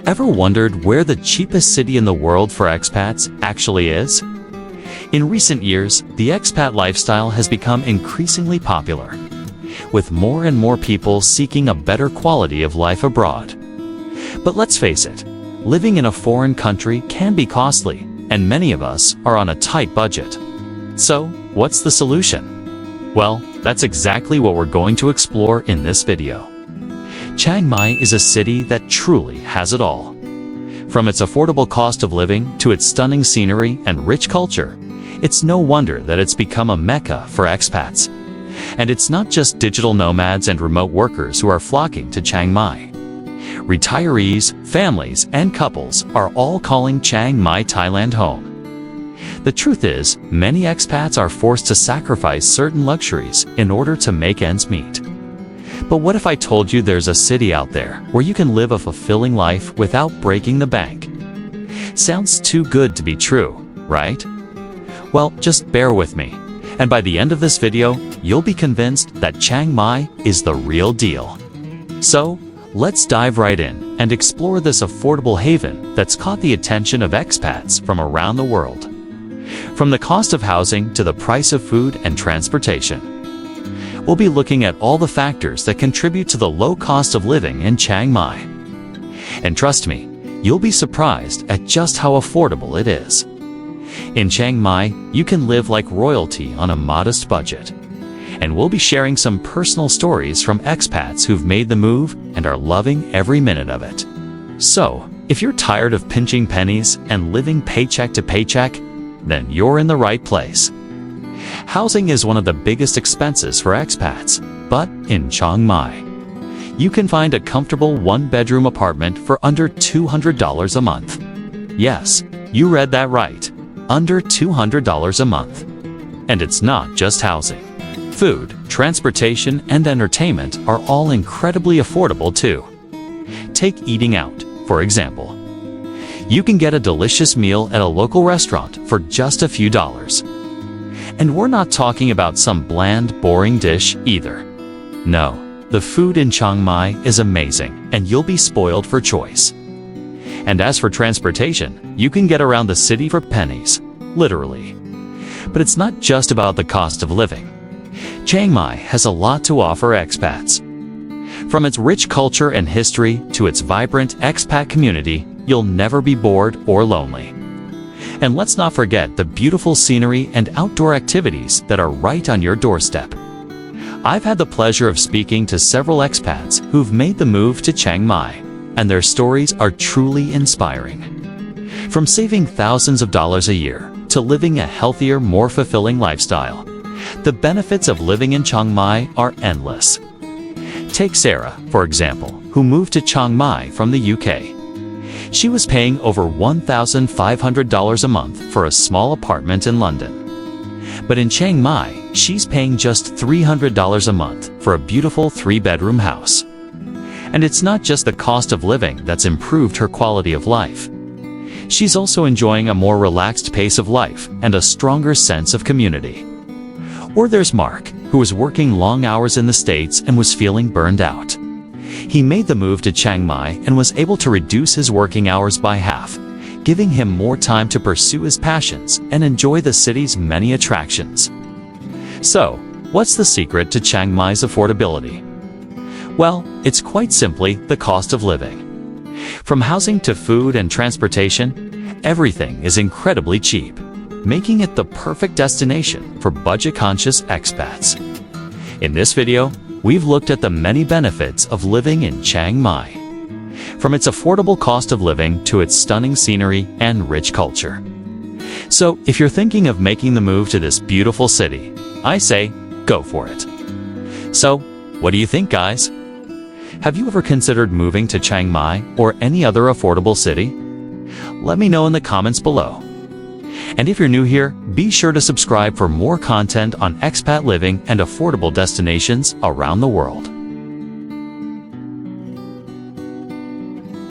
Ever wondered where the cheapest city in the world for expats actually is? In recent years, the expat lifestyle has become increasingly popular, with more and more people seeking a better quality of life abroad. But let's face it, living in a foreign country can be costly, and many of us are on a tight budget. So, what's the solution? Well, that's exactly what we're going to explore in this video. Chiang Mai is a city that truly has it all. From its affordable cost of living to its stunning scenery and rich culture, it's no wonder that it's become a mecca for expats. And it's not just digital nomads and remote workers who are flocking to Chiang Mai. Retirees, families, and couples are all calling Chiang Mai Thailand home. The truth is, many expats are forced to sacrifice certain luxuries in order to make ends meet. But what if I told you there's a city out there where you can live a fulfilling life without breaking the bank? Sounds too good to be true, right? Well, just bear with me, and by the end of this video, you'll be convinced that Chiang Mai is the real deal. So, let's dive right in and explore this affordable haven that's caught the attention of expats from around the world. From the cost of housing to the price of food and transportation, we'll be looking at all the factors that contribute to the low cost of living in Chiang Mai. And trust me, you'll be surprised at just how affordable it is. In Chiang Mai, you can live like royalty on a modest budget. And we'll be sharing some personal stories from expats who've made the move and are loving every minute of it. So, if you're tired of pinching pennies and living paycheck to paycheck, then you're in the right place. Housing is one of the biggest expenses for expats, but in Chiang Mai, you can find a comfortable one-bedroom apartment for under $200 a month. Yes, you read that right, under $200 a month. And it's not just housing. Food, transportation, and entertainment are all incredibly affordable too. Take eating out, for example. You can get a delicious meal at a local restaurant for just a few dollars. And we're not talking about some bland, boring dish either. No, the food in Chiang Mai is amazing, and you'll be spoiled for choice. And as for transportation, you can get around the city for pennies, literally. But it's not just about the cost of living. Chiang Mai has a lot to offer expats. From its rich culture and history to its vibrant expat community, you'll never be bored or lonely. And let's not forget the beautiful scenery and outdoor activities that are right on your doorstep. I've had the pleasure of speaking to several expats who've made the move to Chiang Mai, and their stories are truly inspiring. From saving thousands of dollars a year to living a healthier, more fulfilling lifestyle, the benefits of living in Chiang Mai are endless. Take Sarah, for example, who moved to Chiang Mai from the UK. She was paying over $1,500 a month for a small apartment in London. But in Chiang Mai, she's paying just $300 a month for a beautiful 3-bedroom house. And it's not just the cost of living that's improved her quality of life. She's also enjoying a more relaxed pace of life and a stronger sense of community. Or there's Mark, who was working long hours in the States and was feeling burned out. He made the move to Chiang Mai and was able to reduce his working hours by half, giving him more time to pursue his passions and enjoy the city's many attractions. So, what's the secret to Chiang Mai's affordability? Well, it's quite simply the cost of living. From housing to food and transportation, everything is incredibly cheap, making it the perfect destination for budget-conscious expats. In this video, we've looked at the many benefits of living in Chiang Mai, from its affordable cost of living to its stunning scenery and rich culture. So, if you're thinking of making the move to this beautiful city, I say, go for it. So, what do you think, guys? Have you ever considered moving to Chiang Mai or any other affordable city? Let me know in the comments below. And if you're new here, be sure to subscribe for more content on expat living and affordable destinations around the world.